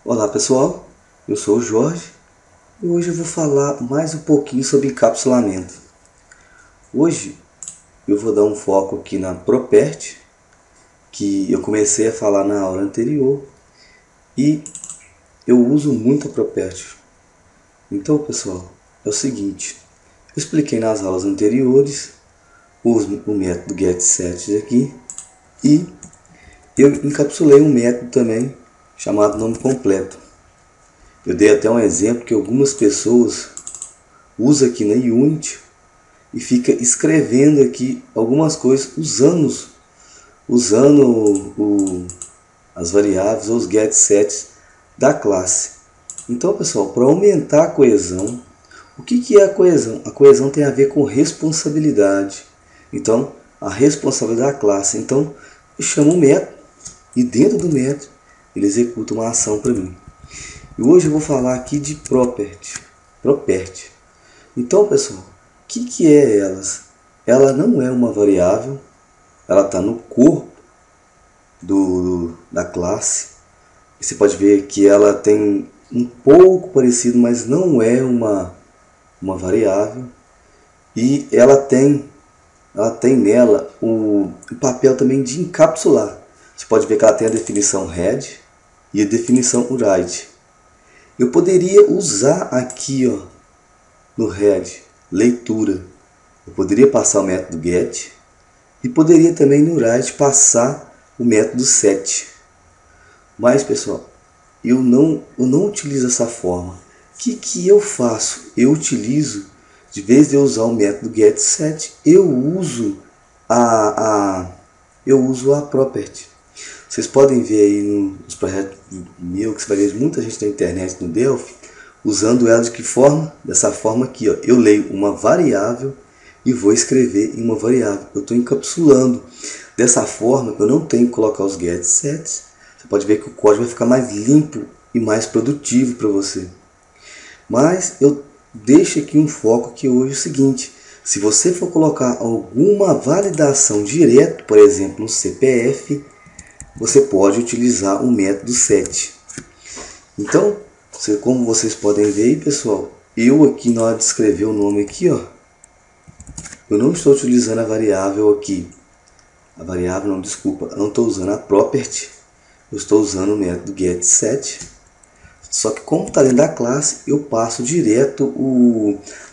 Olá pessoal, eu sou o Jorge e hoje eu vou falar mais um pouquinho sobre encapsulamento. Hoje eu vou dar um foco aqui na Property, que eu comecei a falar na aula anterior e eu uso muito a Property. Então pessoal, é o seguinte, eu expliquei nas aulas anteriores o método getSet aqui e eu encapsulei um método também chamado nome completo. Eu dei até um exemplo que algumas pessoas usam aqui na Unity e fica escrevendo aqui algumas coisas usando as variáveis ou os getSets da classe. Então pessoal, para aumentar a coesão, o que é a coesão? A coesão tem a ver com responsabilidade. Então, a responsabilidade da classe. Então, eu chamo um método e dentro do método ele executa uma ação para mim. E hoje eu vou falar aqui de Property. Então, pessoal, o que é elas? Ela não é uma variável, ela está no corpo da classe. Você pode ver que ela tem um pouco parecido, mas não é uma variável. E ela tem nela o papel também de encapsular. Você pode ver que ela tem a definição head e a definição write. Eu poderia usar aqui no head, leitura. Eu poderia passar o método get e poderia também no write passar o método set. Mas pessoal, eu não utilizo essa forma. O que eu faço? Eu utilizo, de vez de eu usar o método getSet, eu uso a property. Vocês podem ver aí nos projetos meu, que você vai ver muita gente na internet, no Delphi, usando ela de que forma? Dessa forma aqui, ó. Eu leio uma variável e vou escrever em uma variável. Eu estou encapsulando. Dessa forma, eu não tenho que colocar os getSets. Você pode ver que o código vai ficar mais limpo e mais produtivo para você. Mas eu deixo aqui um foco que hoje é o seguinte. Se você for colocar alguma validação direto, por exemplo, no CPF, você pode utilizar o método set. Então, como vocês podem ver aí, pessoal, eu aqui na hora de escrever o nome aqui, eu não estou utilizando a variável aqui. A variável, não, desculpa, eu não estou usando a property, eu estou usando o método getSet. Só que como está dentro da classe, eu passo direto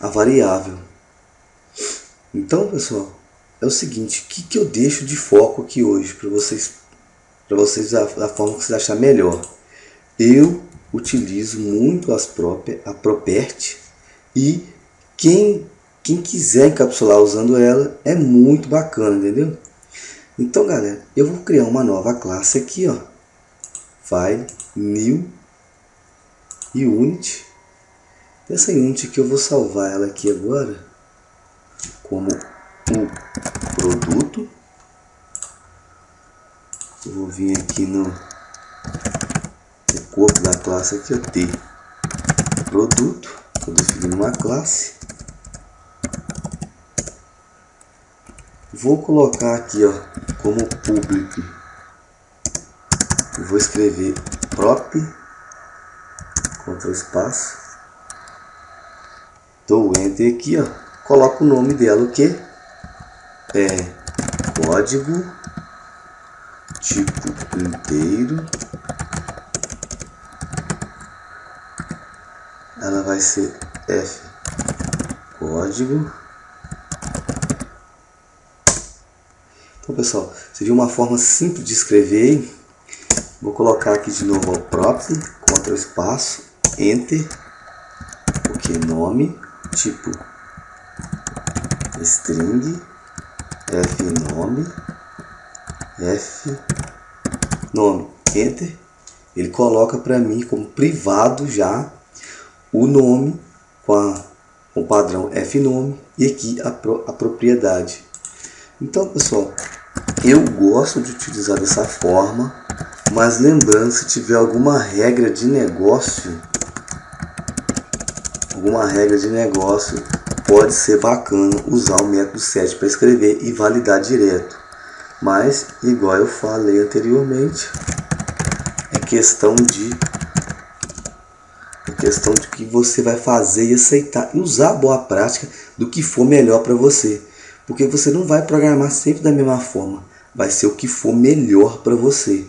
a variável. Então, pessoal, é o seguinte, o que eu deixo de foco aqui hoje para vocês da forma que vocês acharem melhor. Eu utilizo muito a Property e quem quiser encapsular usando ela é muito bacana, entendeu? Então, galera, eu vou criar uma nova classe aqui, File, New, Unity. Essa Unity aqui eu vou salvar ela aqui agora como um produto. Eu vou vir aqui no corpo da classe aqui, T, produto, vou definir uma classe. Vou colocar aqui como public. Eu vou escrever prop, Ctrl espaço, dou enter aqui, coloco o nome dela, o que é código tipo inteiro. Ela vai ser F código. Então, pessoal, seria uma forma simples de escrever. Vou colocar aqui de novo o prop, Ctrl espaço, enter, nome, tipo string, F nome, enter. Ele coloca para mim como privado já o nome com o padrão fnome e aqui a propriedade. Então, pessoal, eu gosto de utilizar dessa forma, mas lembrando, se tiver alguma regra de negócio, pode ser bacana usar o método set para escrever e validar direto. Mas, igual eu falei anteriormente, é questão de É questão de que você vai fazer e aceitar e usar a boa prática do que for melhor para você. Porque você não vai programar sempre da mesma forma. Vai ser o que for melhor para você.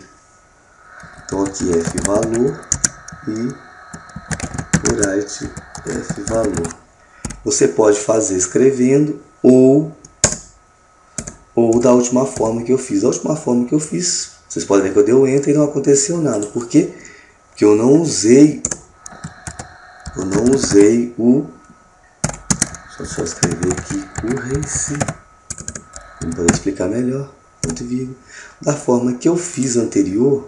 Então aqui F valor e write F valor. Você pode fazer escrevendo ou da última forma que eu fiz. A última forma que eu fiz, vocês podem ver que eu dei o enter e não aconteceu nada. Por quê? Porque eu não usei o... Deixa eu só escrever aqui currency para poder explicar melhor. Ponto e vírgula. Da forma que eu fiz anterior,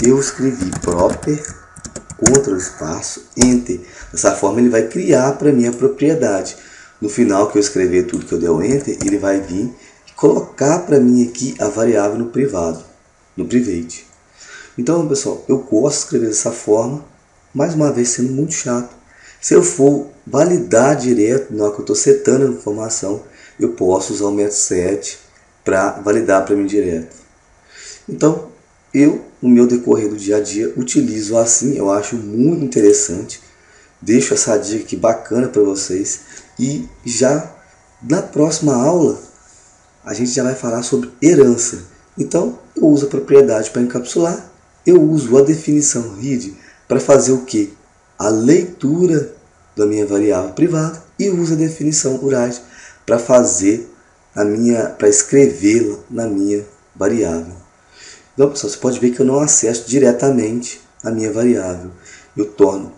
eu escrevi proper, Ctrl espaço, enter. Dessa forma ele vai criar para mim a propriedade. No final que eu escrever tudo que eu der o enter, ele vai vir e colocar para mim aqui a variável no privado, no private. Então, pessoal, eu gosto de escrever dessa forma, mais uma vez sendo muito chato. Se eu for validar direto na hora que eu estou setando a informação, eu posso usar o método set para validar para mim direto. Então, eu, no meu decorrer do dia a dia, utilizo assim, eu acho muito interessante. Deixo essa dica aqui bacana para vocês. E já na próxima aula, a gente já vai falar sobre herança. Então, eu uso a propriedade para encapsular. Eu uso a definição read para fazer o que? A leitura da minha variável privada. E uso a definição write para fazer para escrevê-la na minha variável. Então, pessoal, você pode ver que eu não acesso diretamente a minha variável. Eu torno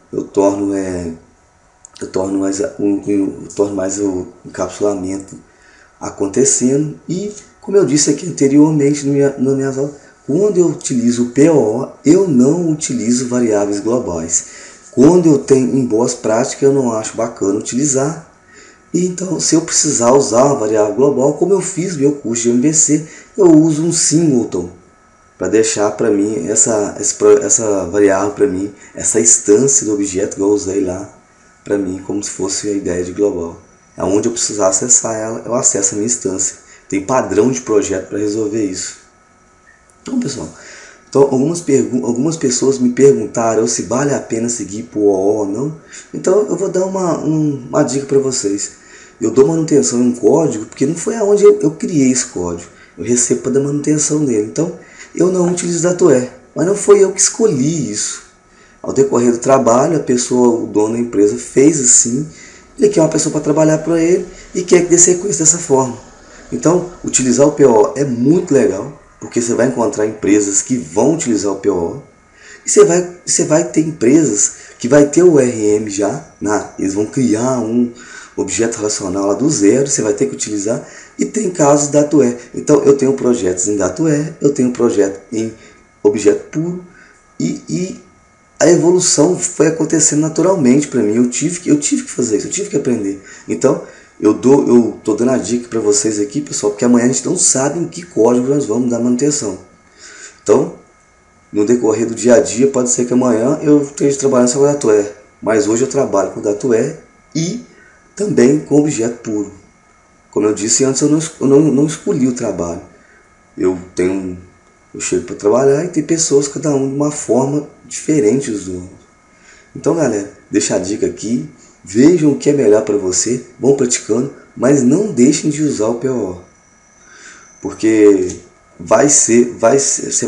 mais o encapsulamento acontecendo. E, como eu disse aqui anteriormente na minha aula, quando eu utilizo o POO, eu não utilizo variáveis globais. Quando eu tenho em boas práticas, eu não acho bacana utilizar. E então, se eu precisar usar uma variável global, como eu fiz no meu curso de MVC, eu uso um singleton para deixar para mim essa variável para mim, essa instância do objeto que eu usei lá para mim, como se fosse a ideia de global. Aonde eu precisar acessar ela, eu acesso a minha instância. Tem padrão de projeto para resolver isso. Então, pessoal, algumas pessoas me perguntaram se vale a pena seguir por OO ou não. Então, eu vou dar uma dica para vocês. Eu dou manutenção em um código porque não foi aonde eu criei esse código. Eu recebo para dar manutenção nele. Então, eu não utilizo DatoE, mas não foi eu que escolhi isso. Ao decorrer do trabalho, o dono da empresa fez assim, ele quer uma pessoa para trabalhar para ele e quer que dê sequência dessa forma. Então, utilizar o PO é muito legal, porque você vai encontrar empresas que vão utilizar o PO e você vai ter empresas que vai ter o RM já, eles vão criar um objeto relacional lá do zero, você vai ter que utilizar. E tem casos DatoE. Então eu tenho projetos em DatoE, eu tenho projeto em objeto puro e a evolução foi acontecendo naturalmente para mim. Eu tive que fazer isso, eu tive que aprender. Então eu estou dando a dica para vocês aqui, pessoal, porque amanhã a gente não sabe em que código nós vamos dar manutenção. Então, no decorrer do dia a dia, pode ser que amanhã eu esteja trabalhando só com DatoE, mas hoje eu trabalho com DatoE e também com objeto puro. Como eu disse antes, eu não escolhi o trabalho. Eu chego para trabalhar e tem pessoas, cada um de uma forma diferente dos outros. Então, galera, deixa a dica aqui. Vejam o que é melhor para você, vão praticando, mas não deixem de usar o POO. Porque você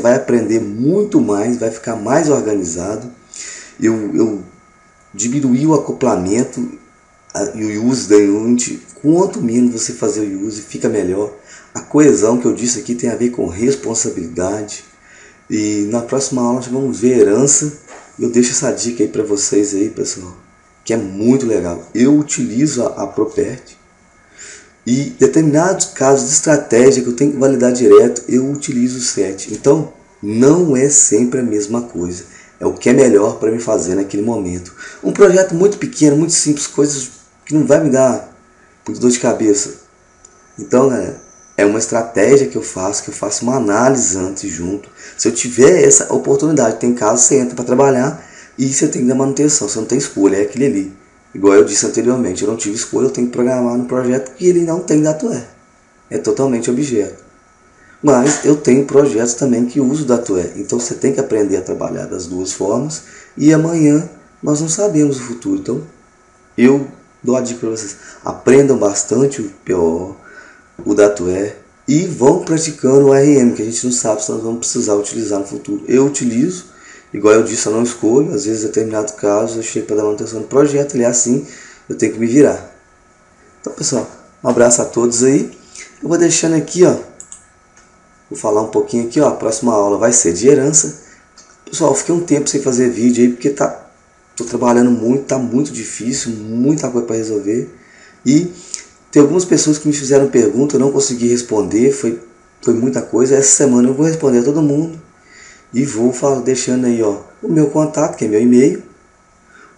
vai aprender muito mais, vai ficar mais organizado. Eu diminuí o acoplamento e o use da Unity. Quanto menos você fazer o use, fica melhor. A coesão que eu disse aqui tem a ver com responsabilidade. E na próxima aula nós vamos ver herança. Eu deixo essa dica aí para vocês aí, pessoal, que é muito legal. Eu utilizo a Property e determinados casos de estratégia que eu tenho que validar direto, eu utilizo o set. Então não é sempre a mesma coisa. É o que é melhor para me fazer naquele momento. Um projeto muito pequeno, muito simples, coisas que não vai me dar muita dor de cabeça. Então, galera, é uma estratégia que eu faço uma análise antes junto. Se eu tiver essa oportunidade, tem casos você entra para trabalhar e você tem que dar manutenção, você não tem escolha, é aquele ali. Igual eu disse anteriormente, eu não tive escolha, eu tenho que programar no projeto que ele não tem DatoE. É totalmente objeto. Mas eu tenho projetos também que uso DatoE. Então você tem que aprender a trabalhar das duas formas. E amanhã nós não sabemos o futuro. Então, eu dou a dica para vocês. Aprendam bastante o PO, o DATUE e vão praticando o RM, que a gente não sabe se nós vamos precisar utilizar no futuro. Eu utilizo, igual eu disse, eu não escolho. Às vezes, em determinados casos, eu chego para dar manutenção no projeto, ele é assim, eu tenho que me virar. Então, pessoal, um abraço a todos aí. Eu vou deixando aqui, ó. Vou falar um pouquinho aqui, ó. A próxima aula vai ser de herança. Pessoal, eu fiquei um tempo sem fazer vídeo aí, porque tô trabalhando muito, tá muito difícil, muita coisa para resolver. E tem algumas pessoas que me fizeram pergunta, eu não consegui responder, foi muita coisa. Essa semana eu vou responder a todo mundo. E vou deixando aí, ó, o meu contato, que é meu e-mail,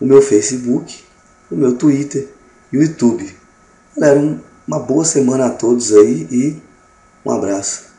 o meu Facebook, o meu Twitter e o YouTube. Galera, uma boa semana a todos aí e um abraço.